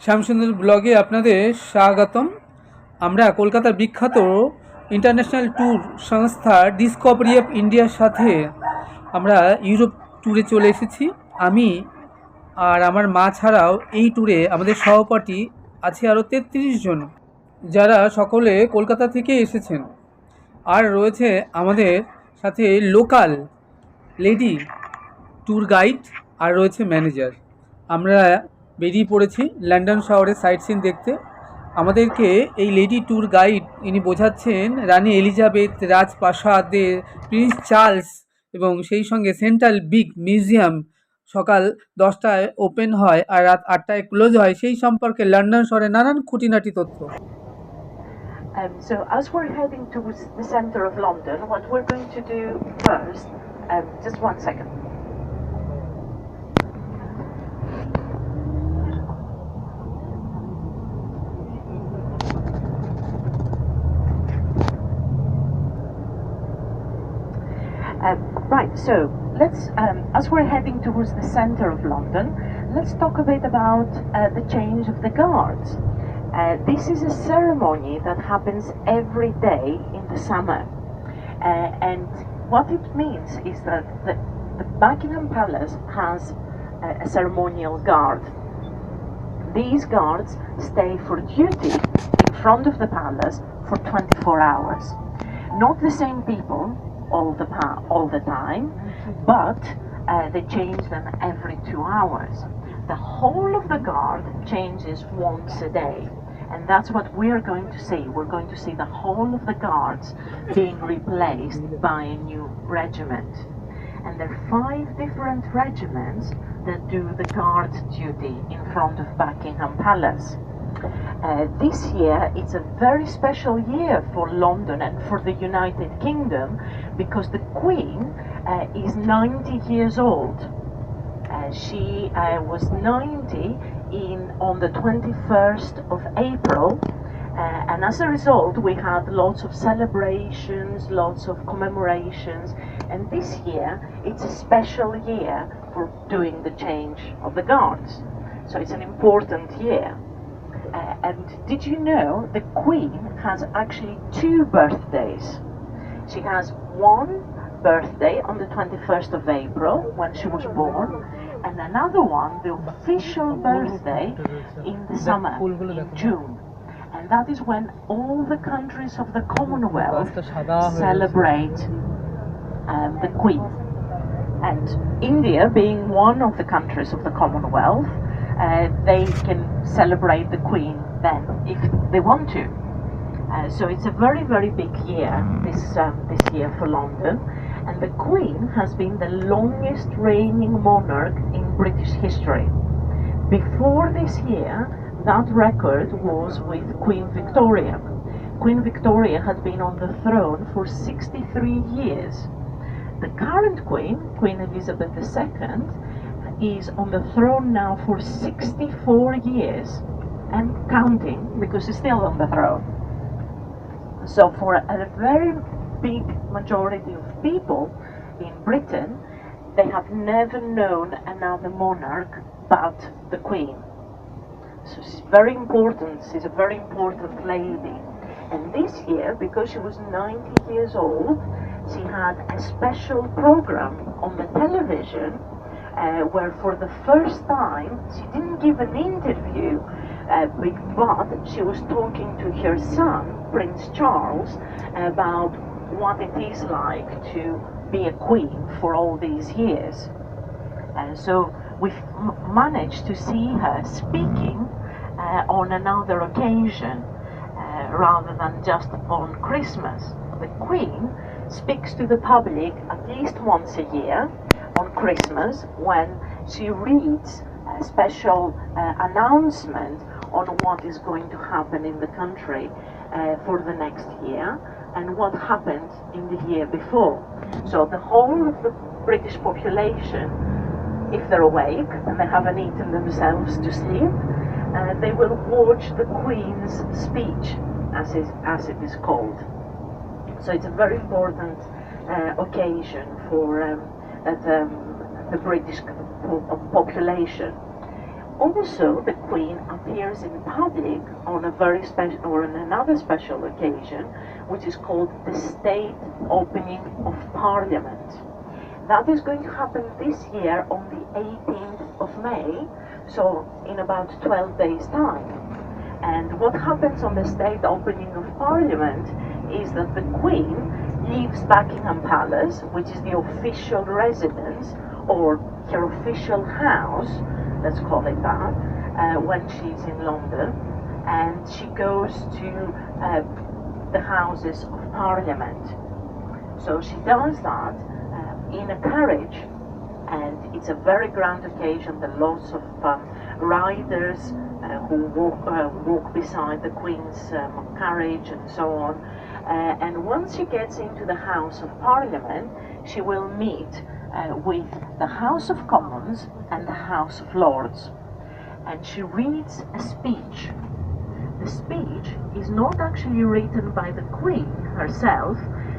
শ্যামসুন্দর ব্লগে আপনাদের স্বাগতম। আমরা কলকাতার বিখ্যাত ইন্টারন্যাশনাল ট্যুর সংস্থা ডিসকভারি অফ ইন্ডিয়ার সাথে আমরা ইউরোপ ট্যুরে চলে এসেছি। আমি আর আমার মা ছাড়াও এই ট্যুরে আমাদের সহপাঠী আছে আরও 33 জন, যারা সকলে কলকাতা থেকে এসেছেন। আর রয়েছে আমাদের সাথে লোকাল লেডি ট্যুর গাইড আর রয়েছে ম্যানেজার। আমরা বেরিয়ে পড়েছি লন্ডন শহরের সাইট সিন দেখতে। আমাদেরকে এই লেডি ট্যুর গাইড ইনি বোঝাচ্ছেন রানী এলিজাবেথ রাজপ্রাসাদের, প্রিন্স চার্লস এবং সেই সঙ্গে সেন্ট্রাল বিগ মিউজিয়াম সকাল 10টায় ওপেন হয় আর রাত 8টায় ক্লোজ হয়, সেই সম্পর্কে লন্ডন শহরের নানান খুঁটিনাটি তথ্য। So as we're heading towards the center of London, what we're going to do first, just one second. Right, so let's, as we're heading towards the center of London, let's talk a bit about the change of the guards. This is a ceremony that happens every day in the summer. And what it means is that the Buckingham Palace has a ceremonial guard. These guards stay for duty in front of the palace for 24 hours. Not the same people all the time, but they change them every 2 hours. The whole of the guard changes once a day, and that's what we're going to see. We're going to see the whole of the guards being replaced by a new regiment. And there are 5 different regiments that do the guard duty in front of Buckingham Palace. This year it's a very special year for London and for the United Kingdom because the Queen is 90 years old. She was 90 on the 21st of April, and as a result we had lots of celebrations, lots of commemorations, and this year it's a special year for doing the change of the guards. So it's an important year. And did you know the Queen has actually 2 birthdays? She has one birthday on the 21st of April when she was born, and another one, the official birthday, in the summer, in June. And that is when all the countries of the Commonwealth celebrate the Queen. And India, being one of the countries of the Commonwealth, they can celebrate the Queen then if they want to. So it's a very, very big year this year for London, and the Queen has been the longest reigning monarch in British history. Before this year, that record was with Queen Victoria. Queen Victoria had been on the throne for 63 years. The current Queen, Queen Elizabeth II, is on the throne now for 64 years and counting, because she's still on the throne. So for a very big majority of people in Britain, they have never known another monarch but the Queen. So she's very important, she's a very important lady. And this year, because she was 90 years old, she had a special program on the television where for the first time she didn't give an interview, but she was talking to her son, Prince Charles, about what it is like to be a queen for all these years. And so we've managed to see her speaking on another occasion rather than just on Christmas. The Queen speaks to the public at least once a year on Christmas, when she reads a special announcement on what is going to happen in the country for the next year and what happened in the year before. So the whole of the British population, if they're awake and they haven't eaten themselves to sleep, they will watch the Queen's speech, as it is called. So it's a very important occasion for the British population. Also, the Queen appears in public on a very special or on another special occasion, which is called the State Opening of Parliament. That is going to happen this year on the 18th of May, so in about 12 days' time. And what happens on the State Opening of Parliament is that the Queen leaves Buckingham Palace, which is the official residence or her official house, let's call it that, when she's in London, and she goes to the Houses of Parliament. So she does that in a carriage, and it's a very grand occasion. There are lots of riders who walk beside the Queen's carriage and so on. And once she gets into the House of Parliament, she will meet with the House of Commons and the House of Lords. And she reads a speech. The speech is not actually written by the Queen herself,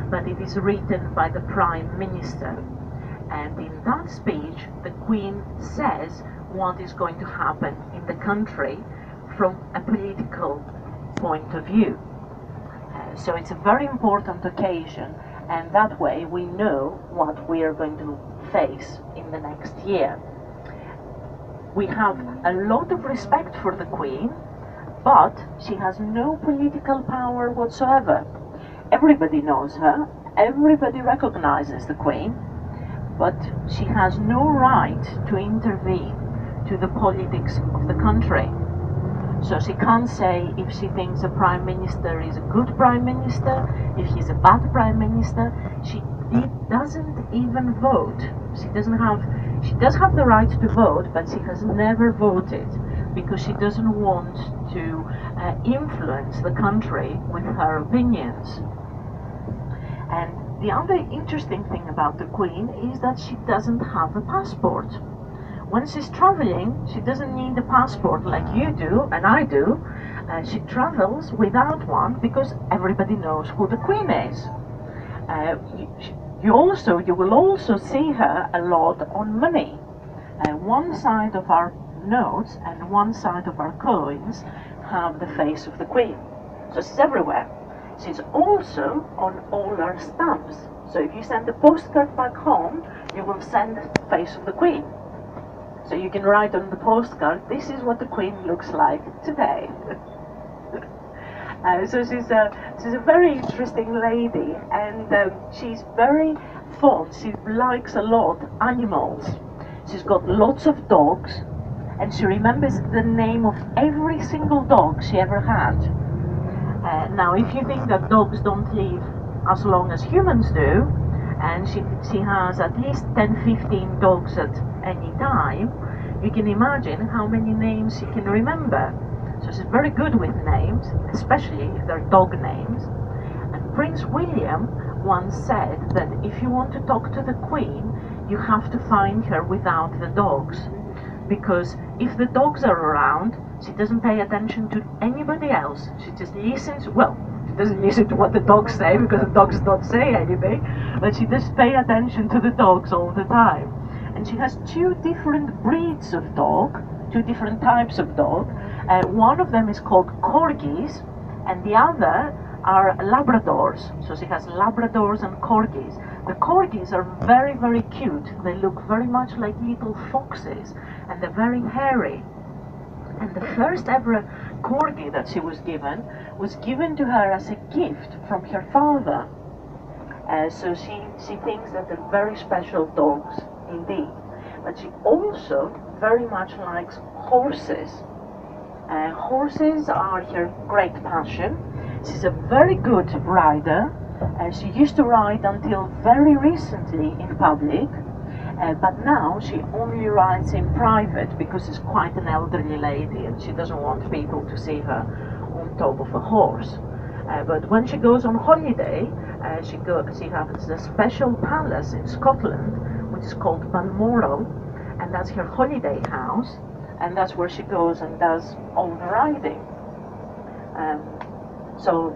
but it is written by the Prime Minister. And in that speech, the Queen says what is going to happen in the country from a political point of view. So it's a very important occasion, and that way we know what we are going to face in the next year. We have a lot of respect for the Queen, but she has no political power whatsoever. Everybody knows her, everybody recognizes the Queen, but she has no right to intervene to the politics of the country. So she can't say if she thinks a Prime Minister is a good Prime Minister, if he's a bad Prime Minister. She doesn't even vote. She does have the right to vote, but she has never voted because she doesn't want to influence the country with her opinions. And the other interesting thing about the Queen is that she doesn't have a passport. When she's traveling, she doesn't need a passport like you do and I do. She travels without one because everybody knows who the Queen is. You will also see her a lot on money. One side of our notes and one side of our coins have the face of the Queen. So she's everywhere. She's also on all our stamps. So if you send a postcard back home, you will send the face of the Queen. So you can write on the postcard, this is what the Queen looks like today. So she's a very interesting lady, and she's very fond. She likes a lot animals. She's got lots of dogs, and she remembers the name of every single dog she ever had. Now, if you think that dogs don't live as long as humans do, and she has at least 10-15 dogs at any time, you can imagine how many names she can remember. So she's very good with names, especially if they're dog names. And Prince William once said that if you want to talk to the Queen, you have to find her without the dogs. Because if the dogs are around, she doesn't pay attention to anybody else. She just listens, well, she doesn't listen to what the dogs say because the dogs don't say anything, but she does pay attention to the dogs all the time. And she has two different breeds of dog, two different types of dog. One of them is called Corgis, and the other are Labradors. So she has Labradors and Corgis. The Corgis are very, very cute. They look very much like little foxes, and they're very hairy. And the first ever Corgi that she was given to her as a gift from her father. So she thinks that they're very special dogs indeed. But she also very much likes horses. Horses are her great passion. She's a very good rider. She used to ride until very recently in public, but now she only rides in private because she's quite an elderly lady and she doesn't want people to see her on top of a horse. But when she goes on holiday, she has a special palace in Scotland, which is called Balmoral, and that's her holiday house, and that's where she goes and does all the riding. So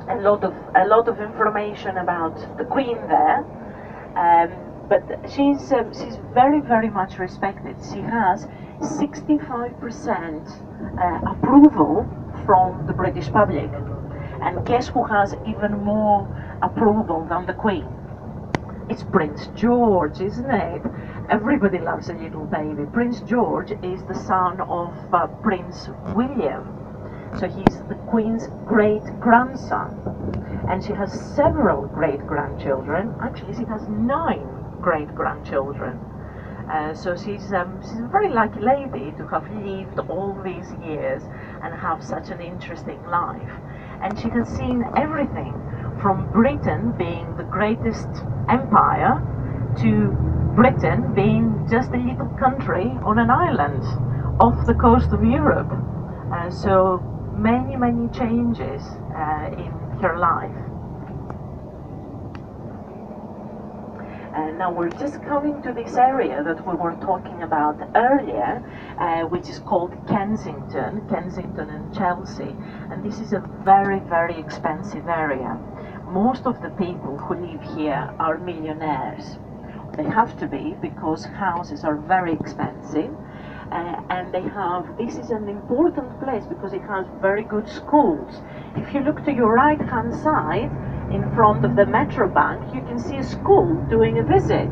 a lot of information about the Queen there. but she's very much respected. She has 65% approval from the British public. And guess who has even more approval than the Queen? It's Prince George, isn't it? Everybody loves a little baby. Prince George is the son of Prince William. So he's the Queen's great-grandson. And she has several great-grandchildren. Actually, she has 9 great-grandchildren. So she's a very lucky lady to have lived all these years and have such an interesting life. And she has seen everything from Britain being the greatest empire to Britain being just a little country on an island off the coast of Europe. So many changes in her life. Now we're just coming to this area that we were talking about earlier, which is called Kensington and Chelsea. And this is a very expensive area. Most of the people who live here are millionaires. They have to be, because houses are very expensive. And this is an important place because it has very good schools. If you look to your right hand side, in front of the Metro Bank, you can see a school doing a visit.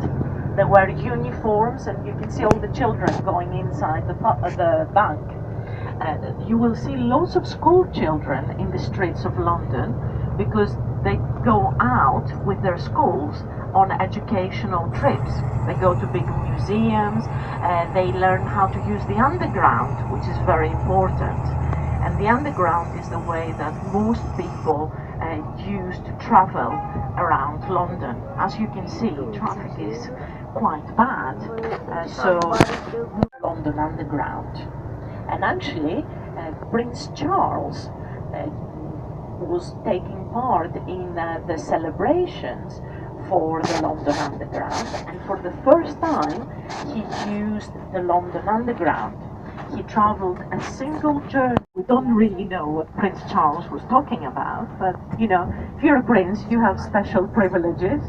There were uniforms, and you can see all the children going inside the bank. You will see lots of school children in the streets of London because they go out with their schools on educational trips. They go to big museums, they learn how to use the underground, which is very important. And the underground is the way that most people use to travel around London. As you can see, traffic is quite bad, so London Underground. And actually, Prince Charles was taking part in the celebrations for the London Underground, and for the first time he used the London Underground. He travelled a single journey. We don't really know what Prince Charles was talking about, but you know, if you're a prince, you have special privileges.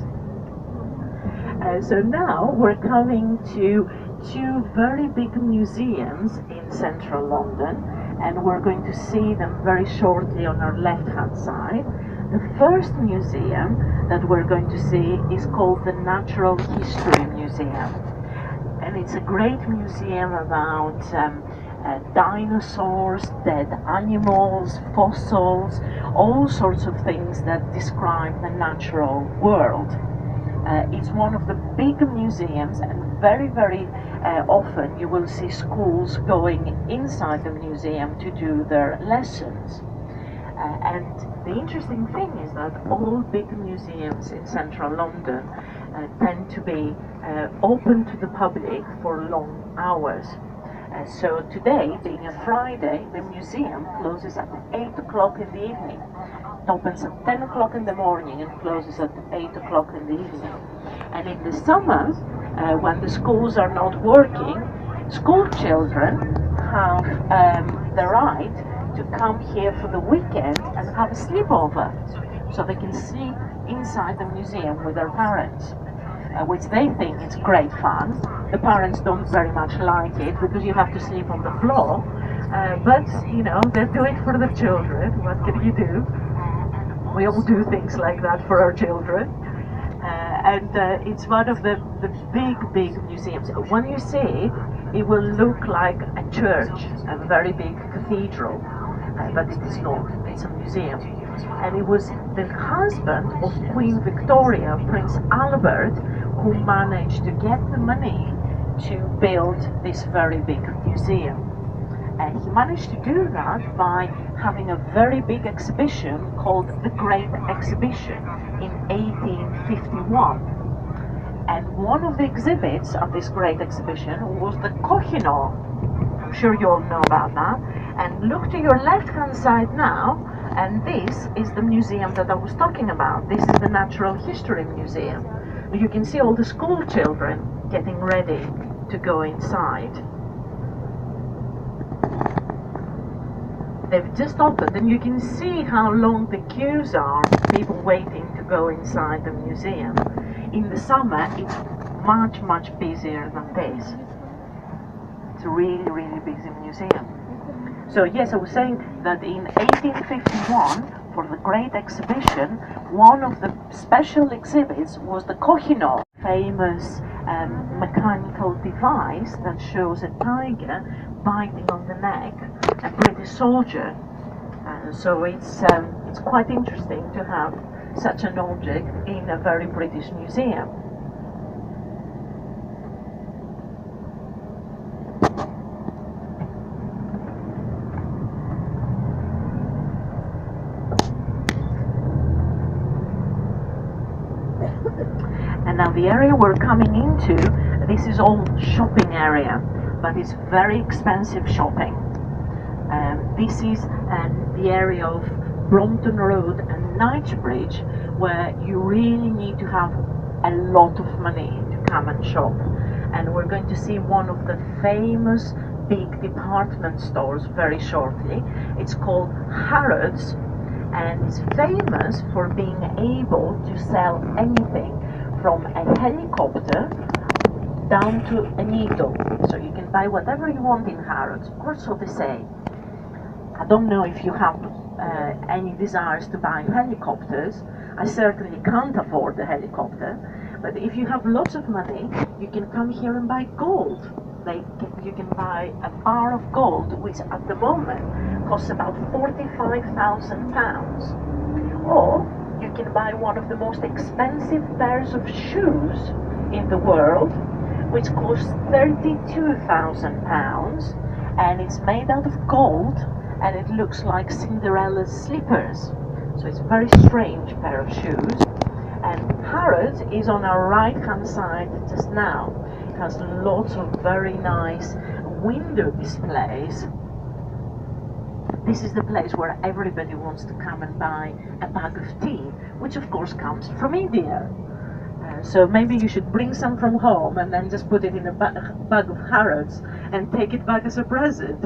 So now we're coming to 2 very big museums in central London, and we're going to see them very shortly on our left-hand side. The first museum that we're going to see is called the Natural History Museum. And it's a great museum about dinosaurs, dead animals, fossils, all sorts of things that describe the natural world. It's one of the big museums, and very often you will see schools going inside the museum to do their lessons. And the interesting thing is that all big museums in central London tend to be open to the public for long hours. So today, being a Friday, the museum closes at 8 o'clock in the evening. It opens at 10 o'clock in the morning and closes at 8 o'clock in the evening. And in the summers, when the schools are not working, school children have the right to come here for the weekend and have a sleepover, so they can sleep inside the museum with their parents, which they think is great fun. The parents don't very much like it because you have to sleep on the floor, but you know, they do it for the children. What can you do? We all do things like that for our children. And it's one of the big museums. When you see it, it will look like a church, a very big cathedral, but it is not. It's a museum. And it was the husband of Queen Victoria, Prince Albert, who managed to get the money to build this very big museum. And he managed to do that by having a very big exhibition called the Great Exhibition in 1851. And one of the exhibits of this great exhibition was the Koh-i-Noor. I'm sure you all know about that. And look to your left-hand side now, and this is the museum that I was talking about. This is the Natural History Museum. You can see all the school children getting ready to go inside. They've just opened, and you can see how long the queues are, people waiting to go inside the museum. In the summer, it's much, much busier than this. It's a really, really busy museum. So yes, I was saying that in 1851, for the Great Exhibition, one of the special exhibits was the Kohinoor, famous mechanical device that shows a tiger biting on the neck a British soldier. So it's quite interesting to have such an object in a very British museum. And now the area we're coming into, this is all shopping area, but it's very expensive shopping. This is the area of Brompton Road and Knightsbridge, where you really need to have a lot of money to come and shop. And we're going to see one of the famous big department stores very shortly. It's called Harrods, and it's famous for being able to sell anything from a helicopter down to a needle. So you can buy whatever you want in Harrods, or so they say. I don't know if you have any desires to buy helicopters. I certainly can't afford a helicopter, but if you have lots of money, you can come here and buy gold. You can buy a bar of gold, which at the moment costs about £45,000. Or you can buy one of the most expensive pairs of shoes in the world, which costs £32,000, and it's made out of gold, and it looks like Cinderella's slippers. So it's a very strange pair of shoes. And Harrods is on our right hand side just now. It has lots of very nice window displays. This is the place where everybody wants to come and buy a bag of tea, which of course comes from India. So maybe you should bring some from home and then just put it in a bag of Harrods and take it back as a present.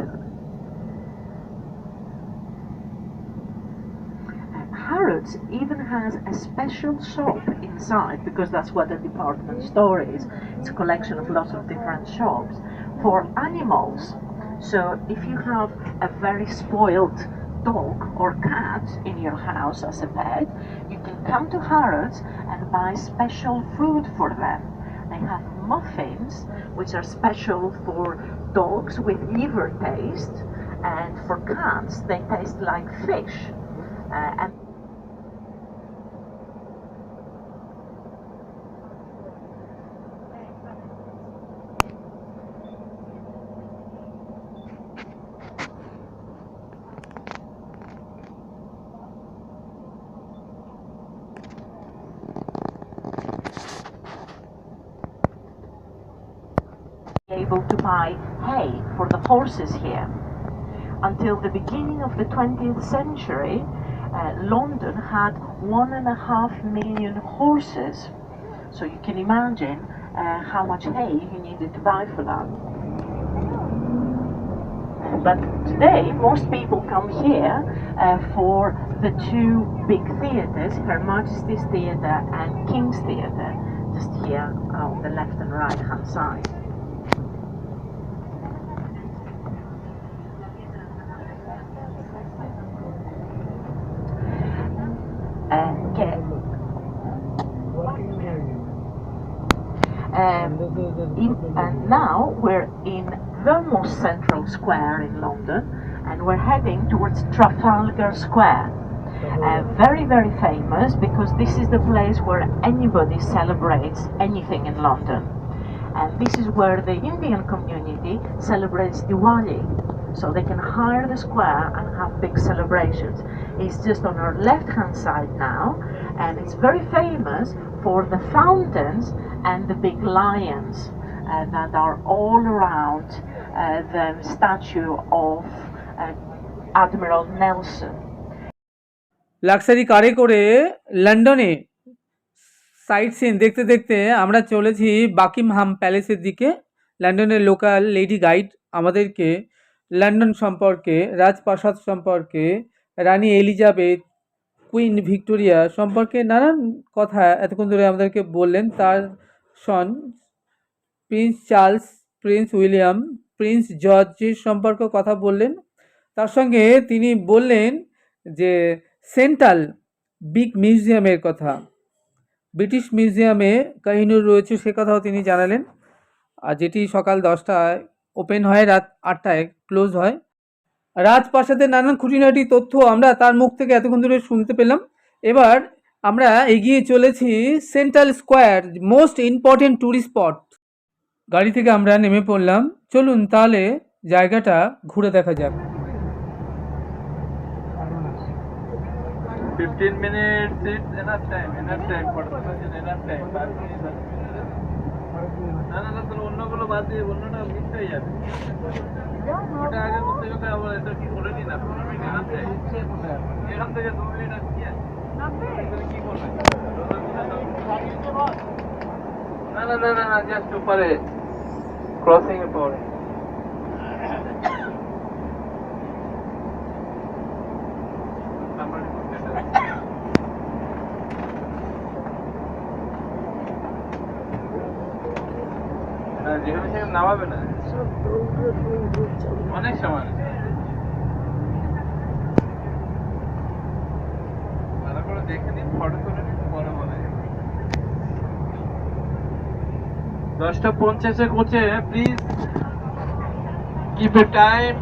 Harrods even has a special shop inside, because that's what a department store is. It's a collection of lots of different shops for animals. So if you have a very spoiled dog or cat in your house as a pet, you can come to Harrods and buy special food for them. They have muffins, which are special for dogs with liver taste, and for cats they taste like fish. And able to buy hay for the horses here. Until the beginning of the 20th century, London had 1.5 million horses. So you can imagine how much hay you needed to buy for that. But today, most people come here for the two big theatres, Her Majesty's Theatre and King's Theatre, just here on the left and right hand side. And now we're in the most central square in London, and we're heading towards Trafalgar Square. Very, very famous, because this is the place where anybody celebrates anything in London. And this is where the Indian community celebrates Diwali. So they can hire the square and have big celebrations. It's just on our left-hand side now, and it's very famous for the fountains and the big lions that are all around the statue of Admiral Nelson. Luxury কারে করে লন্ডনে site scene দেখতে দেখতে আমরা চলেছি Buckingham প্যালেসের দিকে। লন্ডনের local lady guide আমাদেরকে লন্ডন সম্পর্কে, রাজপ্রাসাদ সম্পর্কে, রানী এলিজাবেথ, কুইন ভিক্টোরিয়া সম্পর্কে নানান কথা এতক্ষণ ধরে আমাদেরকে বললেন। তার son prince Charles, prince William, prince জর্জের সম্পর্কে কথা বললেন। তার সঙ্গে তিনি বললেন যে সেন্ট্রাল বিগ মিউজিয়ামের কথা, ব্রিটিশ মিউজিয়ামে কাহিনী রয়েছে সে কথাও তিনি জানালেন, আর যেটি সকাল 10টায় ওপেন হয়, রাত 8টায় ক্লোজ হয়। রাজপ্রাসাদের নানান খুঁটিনাটি তথ্য আমরা তার মুখ থেকে এতক্ষণ ধরে শুনতে পেলাম। এবার আমরা এগিয়ে চলেছি central square, most important tourist spot. গাড়ি থেকে আমরা নেমে পড়লাম, চলুন তাহলে জায়গাটা ঘুরে দেখা যাক। 15 minutes, it's enough time for the person, enough time. না না না, তোর অন্যগুলো বাদ দিয়ে অন্যটা মিস হয়ে যাবে। ওটা আগে করতে গেলে আবার এটা কি করে নি না 15 মিনিট আছে, এখান থেকে 2 মিনিট আছে কি আছে কি করবে? না না না না না, জাস্ট উপরে ক্রসিং এর পরে। না যেখানে সেখানে নামাবে না, অনেক সময় ভালো করে দেখে নিন, ফটো তুলে নিন, পরে বলে 10:50 পৌঁছে, প্লিজ কিপ এ টাইম।